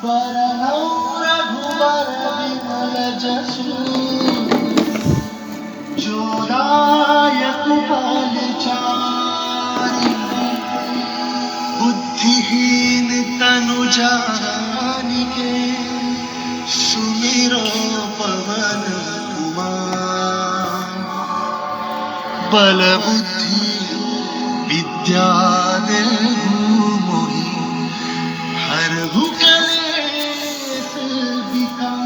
बरनौ रघुबर विमल जसु जोदायक फल चारि बुद्धिहीन तनु जानिके सुमिरो पवन कुमार बल बुद्धि विद्या देहु मोहि हरहु कलेस विकार।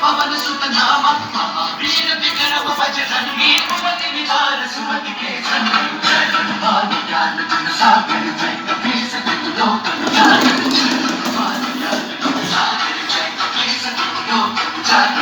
पवन सुत नामा वीर विक्रम बजरंगी कुमति निधार सुमति के संगी जय हनुमान ज्ञान गुण सागर जय कपीस तिहु लोक उजागर जय हनुमान ज्ञान गुण सागर जय कपीस तिहु लोक उजागर।